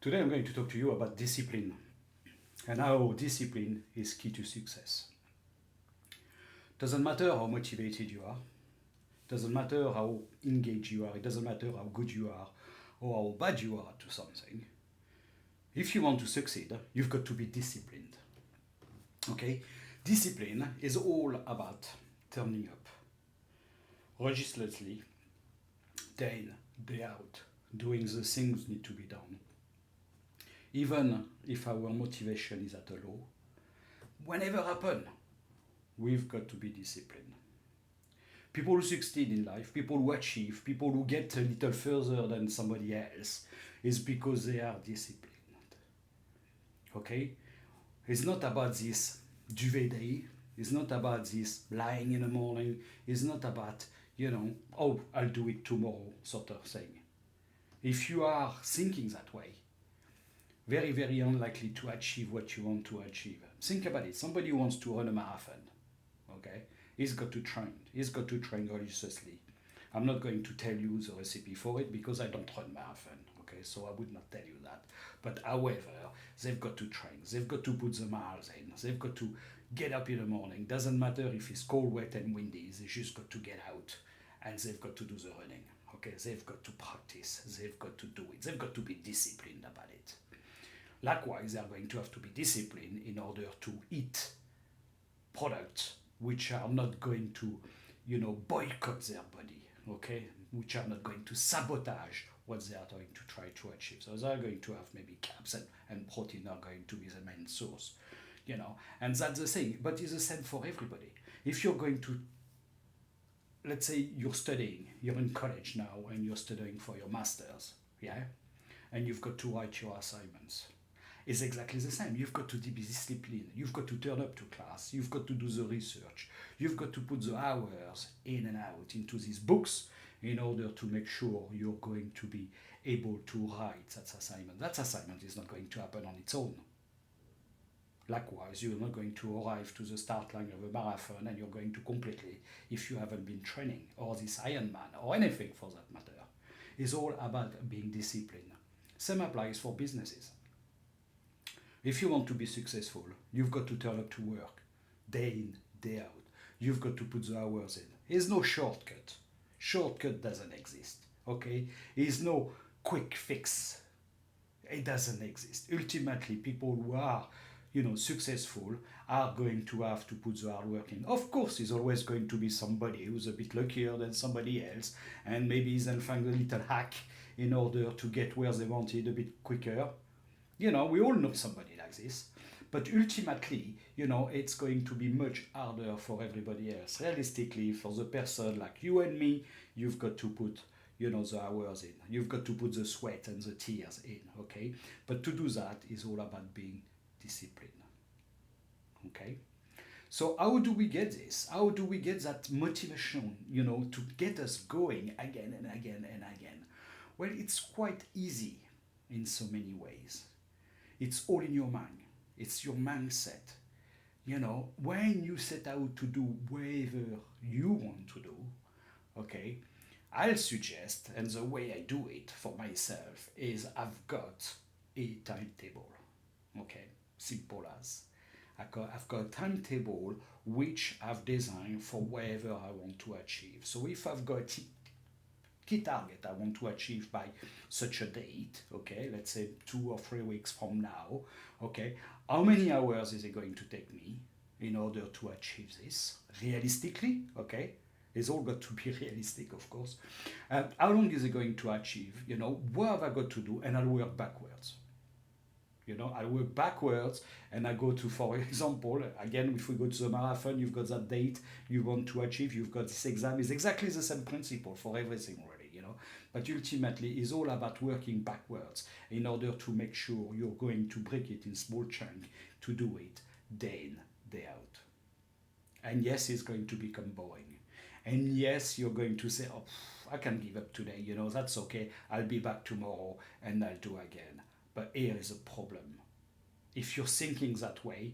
Today I'm going to talk to you about discipline and how discipline is key to success. Doesn't matter how motivated you are, doesn't matter how engaged you are, it doesn't matter how good you are or how bad you are to something. If you want to succeed, you've got to be disciplined. Okay? Discipline is all about turning up religiously, day in, day out, doing the things need to be done. Even if our motivation is at a low, whenever happen, we've got to be disciplined. People who succeed in life, people who achieve, people who get a little further than somebody else, is because they are disciplined. Okay? It's not about this duvet day. It's not about this lying in the morning. It's not about, oh, I'll do it tomorrow sort of thing. If you are thinking that way, very, very unlikely to achieve what you want to achieve. Think about it. Somebody who wants to run a marathon, okay, he's got to train. He's got to train religiously. I'm not going to tell you the recipe for it because I don't run marathon, okay, so I would not tell you that. But however, they've got to train. They've got to put the miles in. They've got to get up in the morning. Doesn't matter if it's cold, wet, and windy. They just got to get out, and they've got to do the running. Okay, they've got to practice. They've got to do it. They've got to be disciplined about it. Likewise, they are going to have to be disciplined in order to eat products which are not going to, boycott their body, okay? Which are not going to sabotage what they are going to try to achieve. So they are going to have maybe carbs and protein are going to be the main source, and that's the thing. But it's the same for everybody. If you're going to, let's say you're studying, you're in college now and you're studying for your master's, yeah? And you've got to write your assignments. It's exactly the same. You've got to be disciplined. You've got to turn up to class. You've got to do the research. You've got to put the hours in and out into these books in order to make sure you're going to be able to write that assignment. That assignment is not going to happen on its own. Likewise, you're not going to arrive to the start line of a marathon and you're going to completely if you haven't been training, or this Ironman, or anything for that matter. It's all about being disciplined. Same applies for businesses. If you want to be successful, you've got to turn up to work, day in, day out. You've got to put the hours in. There's no shortcut. Shortcut doesn't exist, okay? There's no quick fix. It doesn't exist. Ultimately, people who are, successful are going to have to put the hard work in. Of course, there's always going to be somebody who's a bit luckier than somebody else, and maybe they'll find a little hack in order to get where they wanted a bit quicker. We all know somebody like this. But ultimately, it's going to be much harder for everybody else. Realistically, for the person like you and me, you've got to put, the hours in. You've got to put the sweat and the tears in, okay? But to do that is all about being disciplined, okay? So how do we get this? How do we get that motivation, to get us going again and again and again? Well, it's quite easy in so many ways. It's all in your mind. It's your mindset. When you set out to do whatever you want to do, okay, I'll suggest, and the way I do it for myself is I've got a timetable. Okay, simple as. I've got a timetable which I've designed for whatever I want to achieve. So if I've got key target I want to achieve by such a date, okay, let's say 2 or 3 weeks from now, okay, how many hours is it going to take me in order to achieve this realistically, okay? It's all got to be realistic, of course. How long is it going to achieve? What have I got to do? And I'll work backwards. I work backwards and I go to, for example, again, if we go to the marathon, you've got that date you want to achieve, you've got this exam. It's exactly the same principle for everything really, But ultimately, it's all about working backwards in order to make sure you're going to break it in small chunks to do it day in, day out. And yes, it's going to become boring. And yes, you're going to say, oh, I can give up today, that's okay. I'll be back tomorrow and I'll do again. But here is a problem. If you're thinking that way,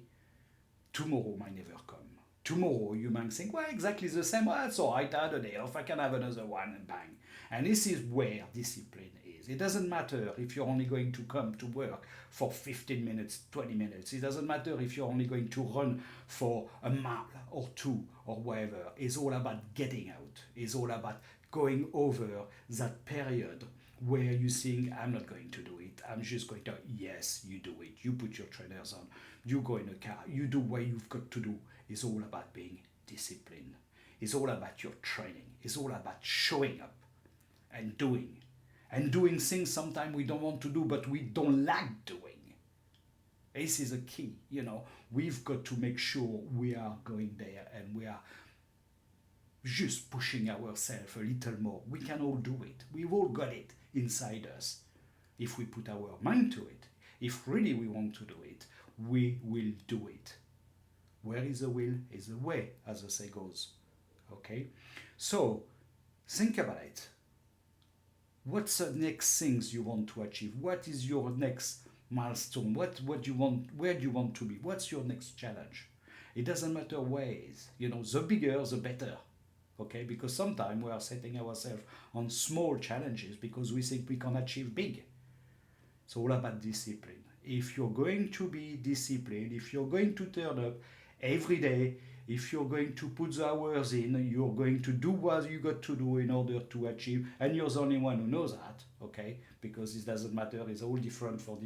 tomorrow might never come. Tomorrow you might think, well, exactly the same. Well, that's all right, I had a day off, I can have another one, and bang. And this is where discipline days. It doesn't matter if you're only going to come to work for 15 minutes, 20 minutes. It doesn't matter if you're only going to run for a mile or two or whatever. It's all about getting out. It's all about going over that period where you think, I'm not going to do it. I'm just going to, yes, you do it. You put your trainers on. You go in a car. You do what you've got to do. It's all about being disciplined. It's all about your training. It's all about showing up and doing. And doing things sometimes we don't want to do, but we don't like doing. This is a key, We've got to make sure we are going there and we are just pushing ourselves a little more. We can all do it. We've all got it inside us. If we put our mind to it, if really we want to do it, we will do it. Where is the will is the way, as the saying goes. Okay? So, think about it. What's the next things you want to achieve? What is your next milestone? What do you want? Where do you want to be? What's your next challenge? It doesn't matter where it is. The bigger, the better. Okay? Because sometimes we are setting ourselves on small challenges because we think we can achieve big. It's all about discipline. If you're going to be disciplined, if you're going to turn up every day, if you're going to put the hours in, you're going to do what you got to do in order to achieve, and you're the only one who knows that, okay? Because it doesn't matter, it's all different for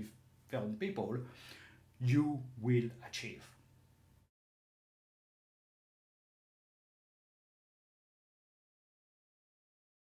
different people, you will achieve.